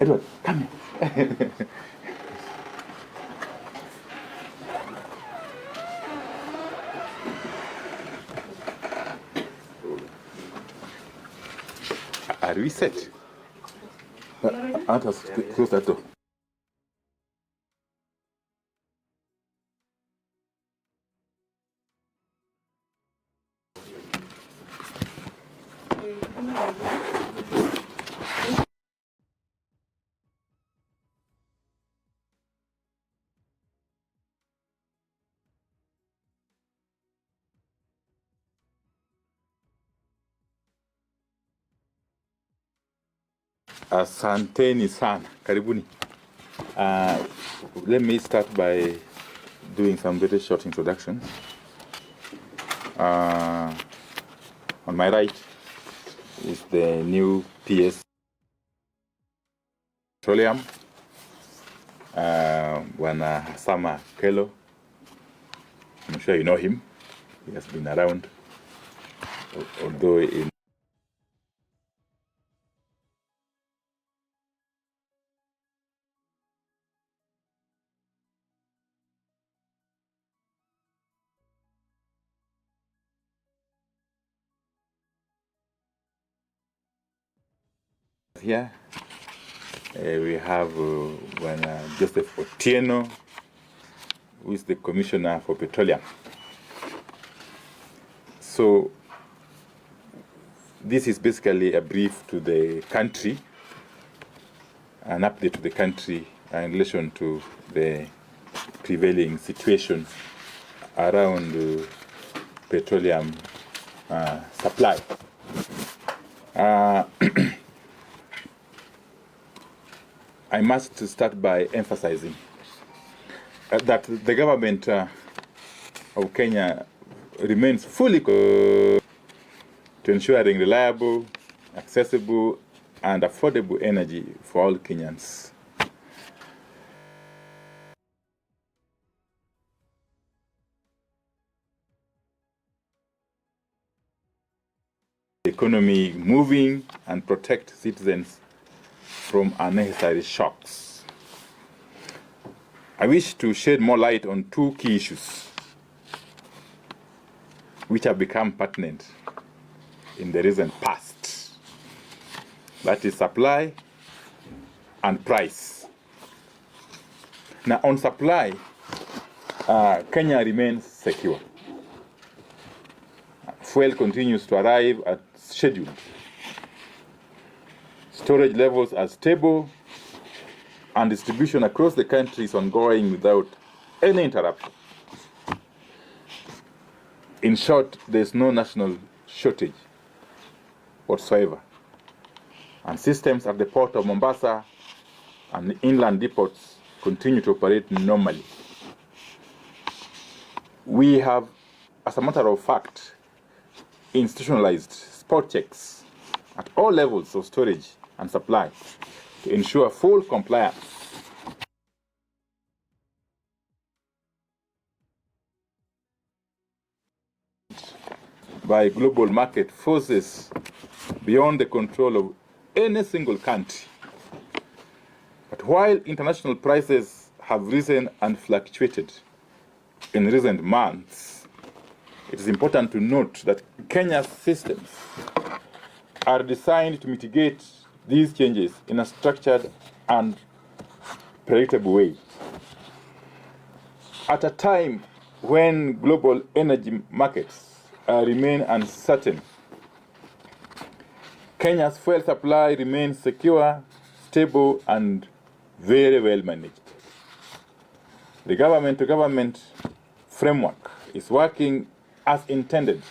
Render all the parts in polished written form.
Edward, come here. Are we set? Let us close that door. Asanteni sana, karibuni. Let me start by doing some very short introductions. On my right is the new PS Petroleum, Wandayi Kelo. I'm sure you know him. He has been around, although in here. We have Joseph Otieno, who is the Commissioner for Petroleum. So this is basically a brief to the country, an update to the country in relation to the prevailing situation around petroleum supply. I must start by emphasizing that the government of Kenya remains fully committed to ensuring reliable, accessible, and affordable energy for all Kenyans. The economy moving and protect citizens from unnecessary shocks. I wish to shed more light on two key issues which have become pertinent in the recent past. That is supply and price. Now on supply, Kenya remains secure. Fuel continues to arrive as scheduled. Storage levels are stable, and distribution across the country is ongoing without any interruption. In short, there's no national shortage whatsoever. And systems at the port of Mombasa and the inland depots continue to operate normally. We have, as a matter of fact, institutionalized spot checks at all levels of storage and supply to ensure full compliance by global market forces beyond the control of any single country. But while international prices have risen and fluctuated in recent months, it is important to note that Kenya's systems are designed to mitigate these changes in a structured and predictable way. At a time when global energy markets remain uncertain, Kenya's fuel supply remains secure, stable, and very well managed. The government-to-government framework is working as intended.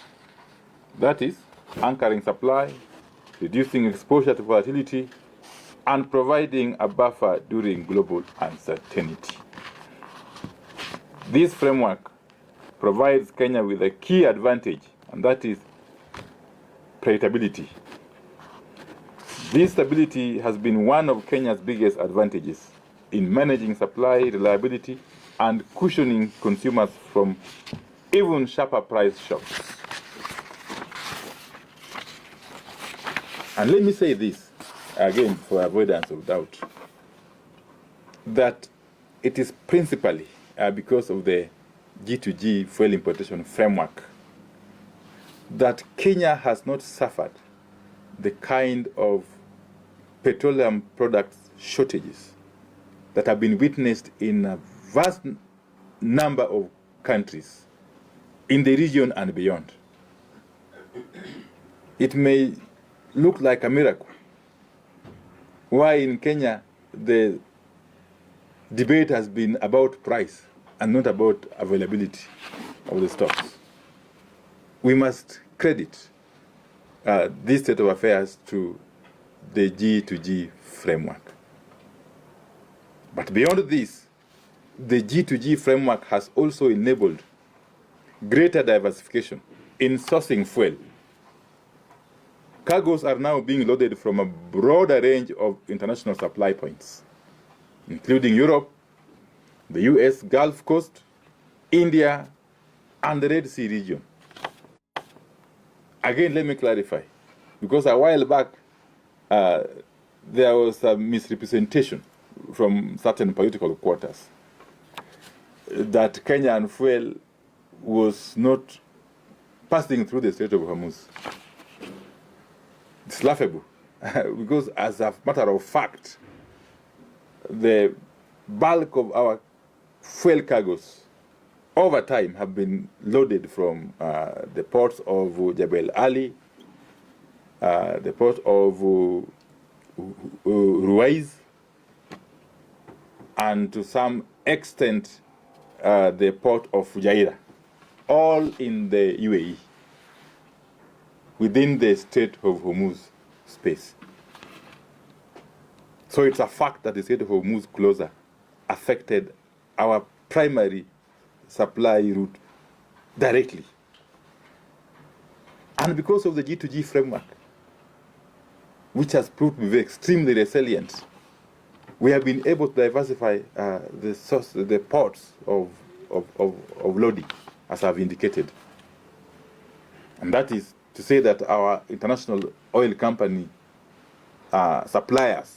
That is, anchoring supply, reducing exposure to volatility, and providing a buffer during global uncertainty. This framework provides Kenya with a key advantage, and that is predictability. This stability has been one of Kenya's biggest advantages in managing supply reliability and cushioning consumers from even sharper price shocks. And let me say this, again, for avoidance of doubt. that it is principally because of the G2G fuel importation framework that Kenya has not suffered the kind of petroleum products shortages that have been witnessed in a vast number of countries in the region and beyond. It may look like a miracle why in Kenya the debate has been about price and not about availability of the stocks. We must credit this state of affairs to the G2G framework. But beyond this, the G2G framework has also enabled greater diversification in sourcing fuel. Cargoes are now being loaded from a broader range of international supply points, including Europe, the US Gulf Coast, India, and the Red Sea region. Again, let me clarify, because a while back, there was a misrepresentation from certain political quarters that Kenyan fuel was not passing through the Strait of Hormuz. It's laughable, because as a matter of fact, the bulk of our fuel cargoes over time have been loaded from the ports of Jebel Ali, the port of Ruwais, and to some extent the port of Fujairah, all in the UAE, within the Strait of Hormuz space. So it's a fact that the Strait of Hormuz closure affected our primary supply route directly. And because of the G2G framework, which has proved to be extremely resilient, we have been able to diversify the ports of loading, as I've indicated. And that is to say that our international oil company suppliers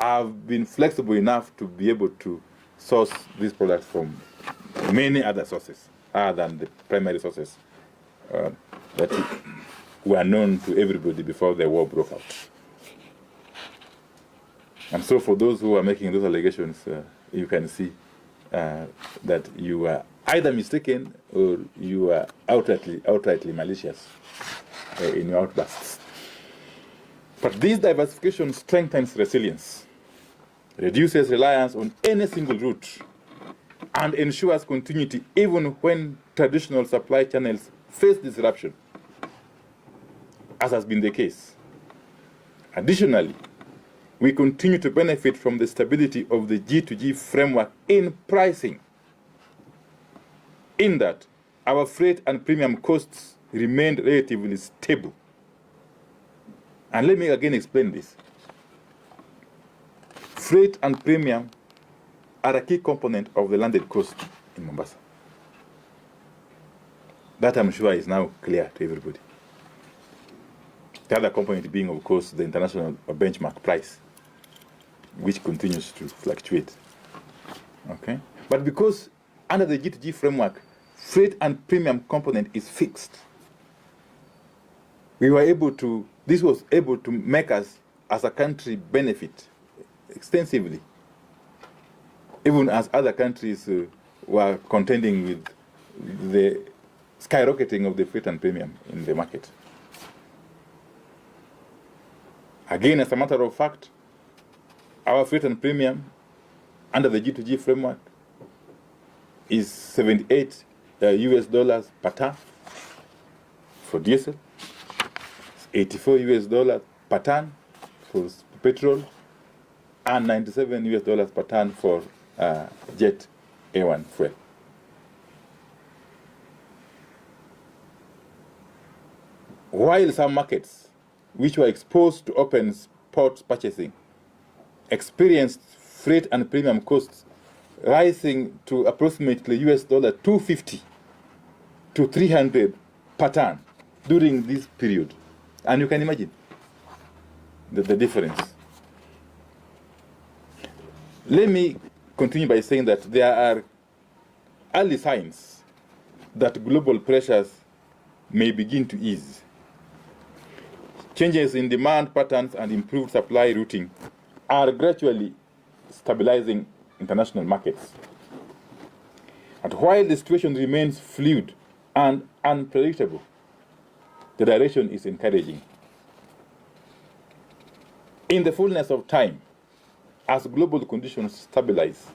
have been flexible enough to be able to source these products from many other sources other than the primary sources that were known to everybody before the war broke out. And so for those who are making those allegations, you can see that you are either mistaken or you are outrightly malicious in your outbursts. But this diversification strengthens resilience, reduces reliance on any single route, and ensures continuity even when traditional supply channels face disruption, as has been the case. Additionally, we continue to benefit from the stability of the G2G framework in pricing, in that our freight and premium costs remained relatively stable. And let me again explain this. Freight and premium are a key component of the landed cost in Mombasa. That, I'm sure, is now clear to everybody. The other component being, of course, the international benchmark price, which continues to fluctuate. Okay? But because under the G2G framework, freight and premium component is fixed, we were able to, this was able to make us as a country benefit extensively, even as other countries were contending with the skyrocketing of the freight and premium in the market. Again, as a matter of fact, our freight and premium under the G2G framework is $78 US per ton for diesel, $84 US per ton for petrol, and $97 US per ton for jet A1 fuel. While some markets, which were exposed to open spot purchasing, experienced freight and premium costs rising to approximately US $250 to $300 per ton during this period. And you can imagine the difference. Let me continue by saying that there are early signs that global pressures may begin to ease. Changes in demand patterns and improved supply routing are gradually stabilizing international markets. And while the situation remains fluid and unpredictable, the direction is encouraging. In the fullness of time, as global conditions stabilize,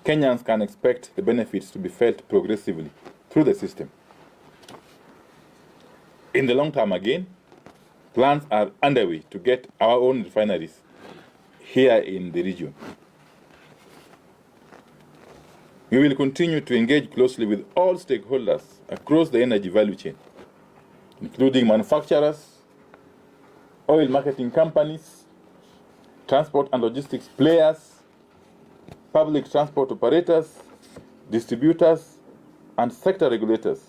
Kenyans can expect the benefits to be felt progressively through the system. In the long term again, plans are underway to get our own refineries here in the region. We will continue to engage closely with all stakeholders across the energy value chain, including manufacturers, oil marketing companies, transport and logistics players, public transport operators, distributors, and sector regulators,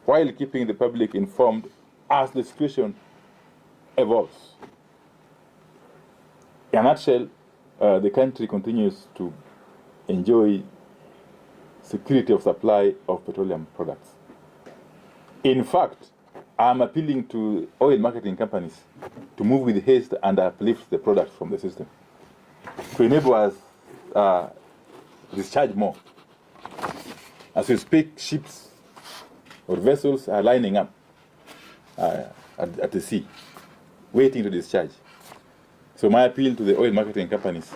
while keeping the public informed as the situation evolves. In a nutshell, the country continues to enjoy security of supply of petroleum products. In fact, I'm appealing to oil marketing companies to move with haste and uplift the products from the system to enable us discharge more. As we speak, ships or vessels are lining up at the sea, waiting to discharge. So my appeal to the oil marketing companies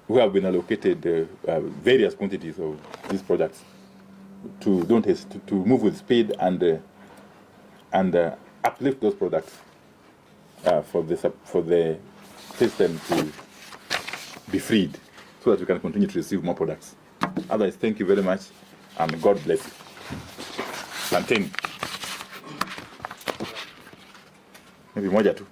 who have been allocated various quantities of these products to don't hesitate to move with speed and uplift those products for the system to be freed, so that we can continue to receive more products. Otherwise, thank you very much, and God bless you. Plantain. Maybe moja tu.